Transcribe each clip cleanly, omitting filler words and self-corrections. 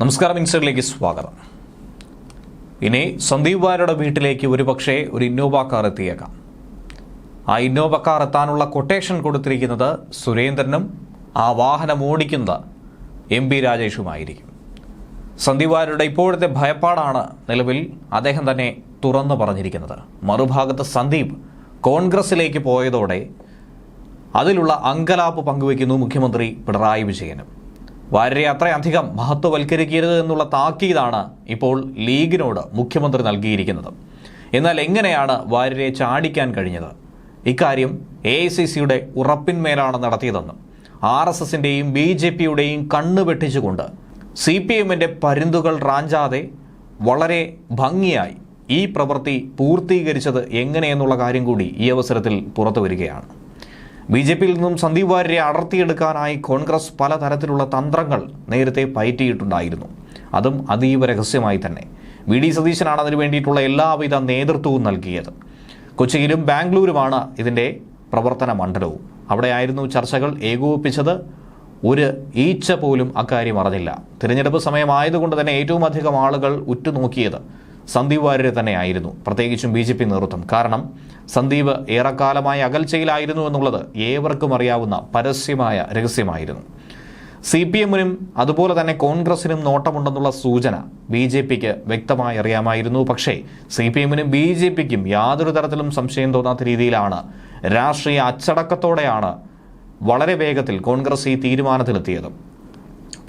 നമസ്കാരം, ഇൻസൈഡിലേക്ക് സ്വാഗതം. ഇനി സന്ദീപ് വാര്യരുടെ വീട്ടിലേക്ക് ഒരുപക്ഷെ ഒരു ഇന്നോവ കാർ എത്തിയേക്കാം. ആ ഇന്നോവ കാർ എത്താനുള്ള കൊട്ടേഷൻ കൊടുത്തിരിക്കുന്നത് സുരേന്ദ്രനും ആ വാഹനം ഓടിക്കുന്നത് MP രാജേഷുമായിരിക്കും. സന്ദീപ് വാര്യരുടെ ഇപ്പോഴത്തെ ഭയപ്പാടാണ് നിലവിൽ അദ്ദേഹം തന്നെ തുറന്നു പറഞ്ഞിരിക്കുന്നത്. മറുഭാഗത്ത് സന്ദീപ് കോൺഗ്രസിലേക്ക് പോയതോടെ അതിലുള്ള അങ്കലാപ്പ് പങ്കുവയ്ക്കുന്നു മുഖ്യമന്ത്രി പിണറായി വിജയനും. വാര്യരെ അത്രയധികം മഹത്വവൽക്കരിക്കരുത് എന്നുള്ള താക്കീതാണ് ഇപ്പോൾ ലീഗിനോട് മുഖ്യമന്ത്രി നൽകിയിരിക്കുന്നത്. എന്നാൽ എങ്ങനെയാണ് വാര്യരെ ചാടിക്കാൻ കഴിഞ്ഞത്? ഇക്കാര്യം AICCയുടെ ഉറപ്പിന്മേലാണ് നടത്തിയതെന്നും RSSന്റെയും BJPയുടെയും കണ്ണു വെട്ടിച്ചുകൊണ്ട് CPMന്റെ പരുന്തുകൾ റാഞ്ചാതെ വളരെ ഭംഗിയായി ഈ പ്രവൃത്തി പൂർത്തീകരിച്ചത് എങ്ങനെയെന്നുള്ള കാര്യം കൂടി ഈ അവസരത്തിൽ പുറത്തു വരികയാണ്. BJPയിൽ നിന്നും സന്ദീപ് വാര്യരെ അടർത്തിയെടുക്കാനായി കോൺഗ്രസ് പലതരത്തിലുള്ള തന്ത്രങ്ങൾ നേരത്തെ പയറ്റിയിട്ടുണ്ടായിരുന്നു. അതും അതീവ രഹസ്യമായി തന്നെ. VD സതീശനാണ് അതിനു വേണ്ടിയിട്ടുള്ള എല്ലാവിധ നേതൃത്വവും നൽകിയത്. കൊച്ചിയിലും ബാംഗ്ലൂരുമാണ് ഇതിൻ്റെ പ്രവർത്തന മണ്ഡലവും. അവിടെയായിരുന്നു ചർച്ചകൾ ഏകോപിപ്പിച്ചത്. ഒരു ഈച്ച പോലും അക്കാര്യം അറിഞ്ഞില്ല. തിരഞ്ഞെടുപ്പ് സമയമായതുകൊണ്ട് തന്നെ ഏറ്റവും അധികം ആളുകൾ ഉറ്റുനോക്കിയത് സന്ദീപ് വാര്യരെ തന്നെയായിരുന്നു, പ്രത്യേകിച്ചും BJP നേതൃത്വം. കാരണം സന്ദീപ് ഏറെക്കാലമായി അകൽച്ചയിലായിരുന്നു എന്നുള്ളത് ഏവർക്കും അറിയാവുന്ന പരസ്യമായ രഹസ്യമായിരുന്നു. CPMനും അതുപോലെ തന്നെ കോൺഗ്രസിനും നോട്ടമുണ്ടെന്നുള്ള സൂചന BJPക്ക് വ്യക്തമായി അറിയാമായിരുന്നു. പക്ഷേ CPMനും BJPക്കും യാതൊരു തരത്തിലും സംശയം തോന്നാത്ത രീതിയിലാണ്, രാഷ്ട്രീയ അച്ചടക്കത്തോടെയാണ് വളരെ വേഗത്തിൽ കോൺഗ്രസ് ഈ തീരുമാനത്തിലെത്തിയത്.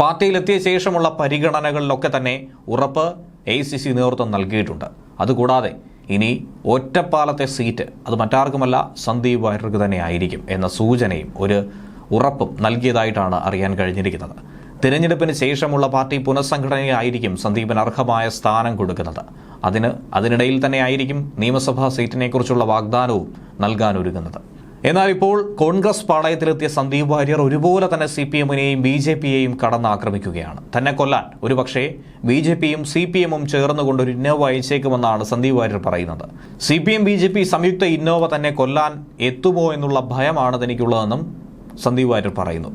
പാർട്ടിയിലെത്തിയ ശേഷമുള്ള പരിഗണനകളിലൊക്കെ തന്നെ ഉറപ്പ് AICC നേതൃത്വം നൽകിയിട്ടുണ്ട്. അതുകൂടാതെ ഇനി ഒറ്റപ്പാലത്തെ സീറ്റ് അത് മറ്റാർക്കുമല്ല സന്ദീപ് വാര്യർക്ക് തന്നെ ആയിരിക്കും എന്ന സൂചനയും ഒരു ഉറപ്പും നൽകിയതായിട്ടാണ് അറിയാൻ കഴിഞ്ഞിരിക്കുന്നത്. തിരഞ്ഞെടുപ്പിന് ശേഷമുള്ള പാർട്ടി പുനഃസംഘടനയായിരിക്കും സന്ദീപിന് അർഹമായ സ്ഥാനം കൊടുക്കുന്നത്. അതിനിടയിൽ തന്നെ ആയിരിക്കും നിയമസഭാ സീറ്റിനെക്കുറിച്ചുള്ള വാഗ്ദാനവും നൽകാനൊരുങ്ങുന്നത്. എന്നാൽ ഇപ്പോൾ കോൺഗ്രസ് പാളയത്തിലെത്തിയ സന്ദീപ് വാര്യർ ഒരുപോലെ തന്നെ CPMനെയും BJPയെയും കടന്നാക്രമിക്കുകയാണ്. തന്നെ കൊല്ലാൻ ഒരുപക്ഷെ BJPയും CPMും ചേർന്നുകൊണ്ട് ഒരു ഇന്നോവ അയച്ചേക്കുമെന്നാണ് സന്ദീപ് വാര്യർ പറയുന്നത്. CPM BJP സംയുക്ത ഇന്നോവ തന്നെ കൊല്ലാൻ എത്തുമോ എന്നുള്ള ഭയമാണ് തനിക്കുള്ളതെന്നും സന്ദീപ് വാര്യർ പറയുന്നു.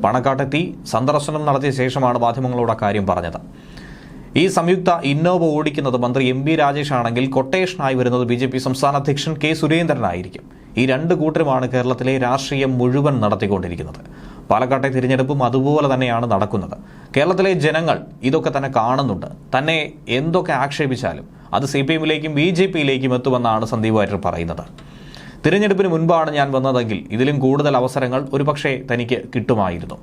പണക്കാട്ടെത്തി സന്ദർശനം നടത്തിയ ശേഷമാണ് മാധ്യമങ്ങളോട് കാര്യം പറഞ്ഞത്. ഈ സംയുക്ത ഇന്നോവ ഓടിക്കുന്നത് മന്ത്രി MP രാജേഷ് ആണെങ്കിൽ കൊട്ടേഷനായി വരുന്നത് BJP സംസ്ഥാന അധ്യക്ഷൻ K സുരേന്ദ്രനായിരിക്കും. ഈ രണ്ട് കൂട്ടരുമാണ് കേരളത്തിലെ രാഷ്ട്രീയം മുഴുവൻ നടത്തിക്കൊണ്ടിരിക്കുന്നത്. പാലക്കാട്ടെ തിരഞ്ഞെടുപ്പും അതുപോലെ തന്നെയാണ് നടക്കുന്നത്. കേരളത്തിലെ ജനങ്ങൾ ഇതൊക്കെ തന്നെ കാണുന്നുണ്ട്. തന്നെ എന്തൊക്കെ ആക്ഷേപിച്ചാലും അത് CPMലേക്കും BJPയിലേക്കും എത്തുമെന്നാണ് സന്ദീപ് വാര്യർ പറയുന്നത്. തിരഞ്ഞെടുപ്പിന് മുൻപാണ് ഞാൻ വന്നതെങ്കിൽ ഇതിലും കൂടുതൽ അവസരങ്ങൾ ഒരുപക്ഷെ തനിക്ക് കിട്ടുമായിരുന്നു.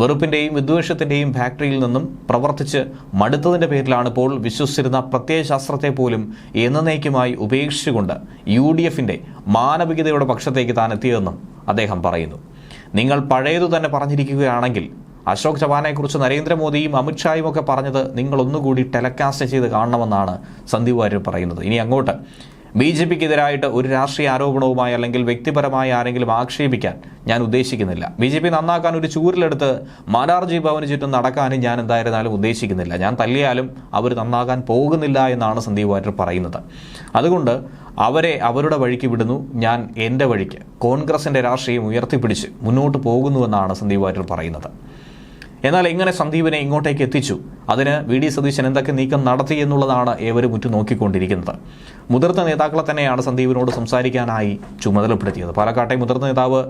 വെറുപ്പിന്റെയും വിദ്വേഷത്തിന്റെയും ഫാക്ടറിയിൽ നിന്നും പ്രവർത്തിച്ച് മടുത്തതിന്റെ പേരിലാണ് ഇപ്പോൾ വിശ്വസിച്ചിരുന്ന പ്രത്യയശാസ്ത്രത്തെ പോലും എന്നേക്കുമായി ഉപേക്ഷിച്ചുകൊണ്ട് UDFന്റെ മാനവികതയുടെ പക്ഷത്തേക്ക് താൻ എത്തിയതെന്നും അദ്ദേഹം പറയുന്നു. നിങ്ങൾ പഴയതു തന്നെ പറഞ്ഞിരിക്കുകയാണെങ്കിൽ അശോക് ചവാനെക്കുറിച്ച് നരേന്ദ്രമോദിയും അമിത്ഷായും ഒക്കെ പറഞ്ഞത് നിങ്ങൾ ഒന്നുകൂടി ടെലികാസ്റ്റ് ചെയ്ത് കാണണമെന്നാണ് സന്ദീപ് വാര്യർ പറയുന്നത്. ഇനി അങ്ങോട്ട് BJPക്കെതിരായിട്ട് ഒരു രാഷ്ട്രീയ ആരോപണവുമായി അല്ലെങ്കിൽ വ്യക്തിപരമായി ആരെങ്കിലും ആക്ഷേപിക്കാൻ ഞാൻ ഉദ്ദേശിക്കുന്നില്ല. BJP നന്നാക്കാൻ ഒരു ചൂരിലെടുത്ത് മാരാർജി ഭവന് ചുറ്റും നടക്കാനും ഞാൻ എന്തായിരുന്നാലും ഉദ്ദേശിക്കുന്നില്ല. ഞാൻ തല്ലിയാലും അവർ നന്നാകാൻ പോകുന്നില്ല എന്നാണ് സന്ദീപ് വാര്യർ പറയുന്നത്. അതുകൊണ്ട് അവരെ അവരുടെ വഴിക്ക് വിടുന്നു, ഞാൻ എൻ്റെ വഴിക്ക് കോൺഗ്രസിൻ്റെ രാഷ്ട്രീയം ഉയർത്തിപ്പിടിച്ച് മുന്നോട്ട് പോകുന്നുവെന്നാണ് സന്ദീപ് വാര്യർ പറയുന്നത്. എന്നാൽ എങ്ങനെ സന്ദീപിനെ ഇങ്ങോട്ടേക്ക് എത്തിച്ചു, അതിന് VD സതീശൻ എന്തൊക്കെ നീക്കം നടത്തി എന്നുള്ളതാണ് ഏവരും ഉറ്റുനോക്കിക്കൊണ്ടിരിക്കുന്നത്. മുതിർന്ന നേതാക്കളെ തന്നെയാണ് സന്ദീപിനോട് സംസാരിക്കാനായി ചുമതലപ്പെടുത്തിയത്. പാലക്കാട്ടെ മുതിർന്ന നേതാവ്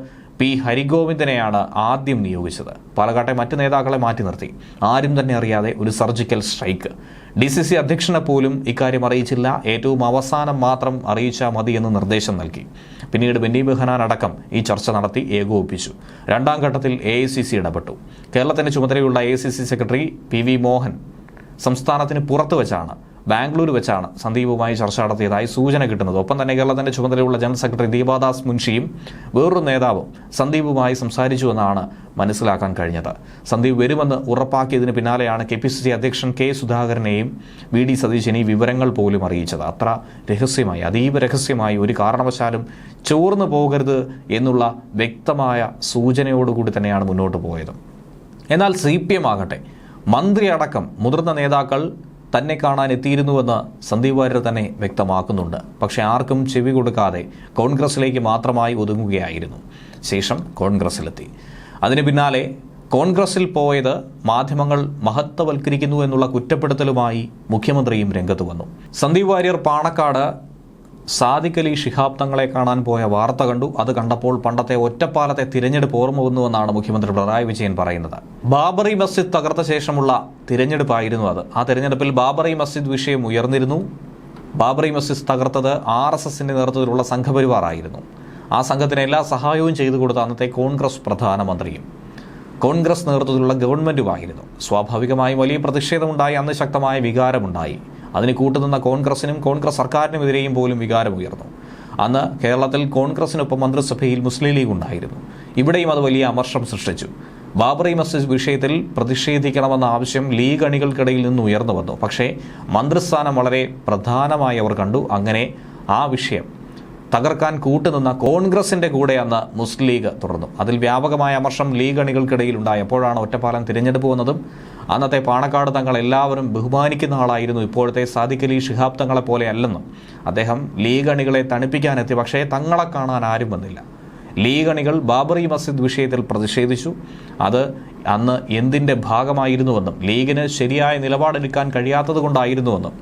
P ഹരിഗോവിന്ദനെയാണ് ആദ്യം നിയോഗിച്ചത്. പാലക്കാട്ടെ മറ്റ് നേതാക്കളെ മാറ്റി നിർത്തി. ആരും തന്നെ അറിയാതെ ഒരു സർജിക്കൽ സ്ട്രൈക്ക്. DCC അധ്യക്ഷനെ പോലും ഇക്കാര്യം അറിയിച്ചില്ല. ഏറ്റവും അവസാനം മാത്രം അറിയിച്ചാൽ മതി എന്ന് നിർദ്ദേശം നൽകി. പിന്നീട് ബെന്നി ബെഹനാൻ അടക്കം ഈ ചർച്ച നടത്തി ഏകോപിപ്പിച്ചു. രണ്ടാം ഘട്ടത്തിൽ AICC ഇടപെട്ടു. കേരളത്തിന്റെ ചുമതലയുള്ള AICC സെക്രട്ടറി PV മോഹൻ സംസ്ഥാനത്തിന് പുറത്ത് വെച്ചാണ്, ബാംഗ്ലൂർ വെച്ചാണ് സന്ദീപുമായി ചർച്ച നടത്തിയതായി സൂചന കിട്ടുന്നത്. ഒപ്പം തന്നെ കേരളത്തിന്റെ ചുമതലയുള്ള ജനറൽ സെക്രട്ടറി ദീപാദാസ് മുൻഷിയും വേറൊരു നേതാവും സന്ദീപുമായി സംസാരിച്ചുവെന്നാണ് മനസ്സിലാക്കാൻ കഴിഞ്ഞത്. സന്ദീപ് വരുമെന്ന് ഉറപ്പാക്കിയതിന് പിന്നാലെയാണ് KPCC അധ്യക്ഷൻ K സുധാകരനെയും VD സതീശൻ ഈ വിവരങ്ങൾ പോലും അറിയിച്ചത്. അത്ര രഹസ്യമായി, അതീവ രഹസ്യമായി, ഒരു കാരണവശാലും ചോർന്നു പോകരുത് എന്നുള്ള വ്യക്തമായ സൂചനയോടുകൂടി തന്നെയാണ് മുന്നോട്ട് പോയത്. എന്നാൽ CPM ആകട്ടെ മന്ത്രി അടക്കം മുതിർന്ന നേതാക്കൾ തന്നെ കാണാൻ എത്തിയിരുന്നുവെന്ന് സന്ദീപ് വാര്യർ തന്നെ വ്യക്തമാക്കുന്നുണ്ട്. പക്ഷേ ആർക്കും ചെവി കൊടുക്കാതെ കോൺഗ്രസിലേക്ക് മാത്രമായി ഒതുങ്ങുകയായിരുന്നു. ശേഷം കോൺഗ്രസിലെത്തി. അതിന് പിന്നാലെ കോൺഗ്രസിൽ പോയത് മാധ്യമങ്ങൾ മഹത്വവൽക്കരിക്കുന്നു എന്നുള്ള കുറ്റപ്പെടുത്തലുമായി മുഖ്യമന്ത്രിയും രംഗത്ത് വന്നു. സന്ദീപ് വാര്യർ പാണക്കാട് സാദിഖ് അലി ശിഹാബ് തങ്ങളെ കാണാൻ പോയ വാർത്ത കണ്ടു. അത് കണ്ടപ്പോൾ പണ്ടത്തെ ഒറ്റപ്പാലത്തെ തിരഞ്ഞെടുപ്പ് ഓർമ്മ വന്നുവെന്നാണ് മുഖ്യമന്ത്രി പിണറായി വിജയൻ പറയുന്നത്. ബാബറി മസ്ജിദ് തകർത്ത ശേഷമുള്ള തിരഞ്ഞെടുപ്പായിരുന്നു അത്. ആ തിരഞ്ഞെടുപ്പിൽ ബാബറി മസ്ജിദ് വിഷയം ഉയർന്നിരുന്നു. ബാബറി മസ്ജിദ് തകർത്തത് RSSന്റെ നേതൃത്വത്തിലുള്ള സംഘപരിവാറായിരുന്നു. ആ സംഘത്തിന് എല്ലാ സഹായവും ചെയ്തു കൊടുത്ത അന്നത്തെ കോൺഗ്രസ് പ്രധാനമന്ത്രിയും കോൺഗ്രസ് നേതൃത്വത്തിലുള്ള ഗവൺമെന്റുമായിരുന്നു. സ്വാഭാവികമായും വലിയ പ്രതിഷേധമുണ്ടായി. അന്ന് ശക്തമായ വികാരമുണ്ടായി. അതിന് കൂട്ടുനിന്ന കോൺഗ്രസിനും കോൺഗ്രസ് സർക്കാരിനുമെതിരെയും പോലും വികാരമുയർന്നു. അന്ന് കേരളത്തിൽ കോൺഗ്രസിനൊപ്പം മന്ത്രിസഭയിൽ മുസ്ലിം ലീഗ് ഉണ്ടായിരുന്നു. ഇവിടെയും അത് വലിയ അമർഷം സൃഷ്ടിച്ചു. ബാബറി മസ്ജിദ് വിഷയത്തിൽ പ്രതിഷേധിക്കണമെന്ന ആവശ്യം ലീഗ് അണികൾക്കിടയിൽ നിന്ന് ഉയർന്നു വന്നു. പക്ഷേ മന്ത്രിസ്ഥാനം വളരെ പ്രധാനമായി അവർ കണ്ടു. അങ്ങനെ ആ വിഷയം തകർക്കാൻ കൂട്ടുനിന്ന കോൺഗ്രസിന്റെ കൂടെ അന്ന് മുസ്ലിം ലീഗ് തുടർന്നു. അതിൽ വ്യാപകമായ അമർഷം ലീഗ് അണികൾക്കിടയിൽ ഉണ്ടായപ്പോഴാണ് ഒറ്റപ്പാലം തിരഞ്ഞെടുപ്പ് വന്നതും. അന്നത്തെ പാണക്കാട് തങ്ങൾ എല്ലാവരും ബഹുമാനിക്കുന്ന ആളായിരുന്നു. ഇപ്പോഴത്തെ സാദിഖ് അലി ശിഹാബ് തങ്ങളെ പോലെ അല്ലെന്നും അദ്ദേഹം ലീഗ് അണികളെ തണുപ്പിക്കാനെത്തി. പക്ഷേ തങ്ങളെ കാണാൻ ആരും വന്നില്ല. ലീഗ് അണികൾ ബാബറി മസ്ജിദ് വിഷയത്തിൽ പ്രതിഷേധിച്ചു. അത് അന്ന് എന്തിൻ്റെ ഭാഗമായിരുന്നുവെന്നും ലീഗിന് ശരിയായ നിലപാടെടുക്കാൻ കഴിയാത്തത് കൊണ്ടായിരുന്നുവെന്നും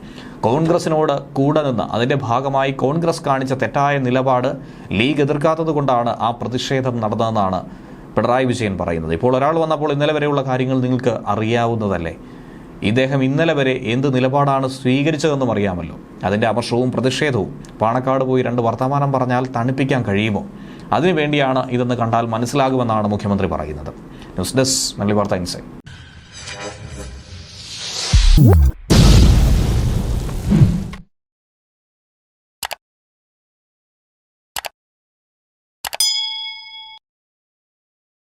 കോൺഗ്രസിനോട് കൂടെ നിന്ന് അതിൻ്റെ ഭാഗമായി കോൺഗ്രസ് കാണിച്ച തെറ്റായ നിലപാട് ലീഗ് എതിർക്കാത്തത് കൊണ്ടാണ് ആ പ്രതിഷേധം നടന്നതെന്നാണ് പിണറായി വിജയൻ പറയുന്നത്. ഇപ്പോൾ ഒരാൾ വന്നപ്പോൾ ഇന്നലെ വരെയുള്ള കാര്യങ്ങൾ നിങ്ങൾക്ക് അറിയാവുന്നതല്ലേ. ഇദ്ദേഹം ഇന്നലെ വരെ എന്ത് നിലപാടാണ് സ്വീകരിച്ചതെന്നും അറിയാമല്ലോ. അതിൻ്റെ അമർഷവും പ്രതിഷേധവും പാണക്കാട് പോയി 2 വർത്തമാനം പറഞ്ഞാൽ തണുപ്പിക്കാൻ കഴിയുമോ? അതിനുവേണ്ടിയാണ് ഇതെന്ന് കണ്ടാൽ മനസ്സിലാകുമെന്നാണ് മുഖ്യമന്ത്രി പറയുന്നത്. ന്യൂസ് ഡെസ്ക് മലയാളി വാർത്ത ഇൻസൈറ്റ്.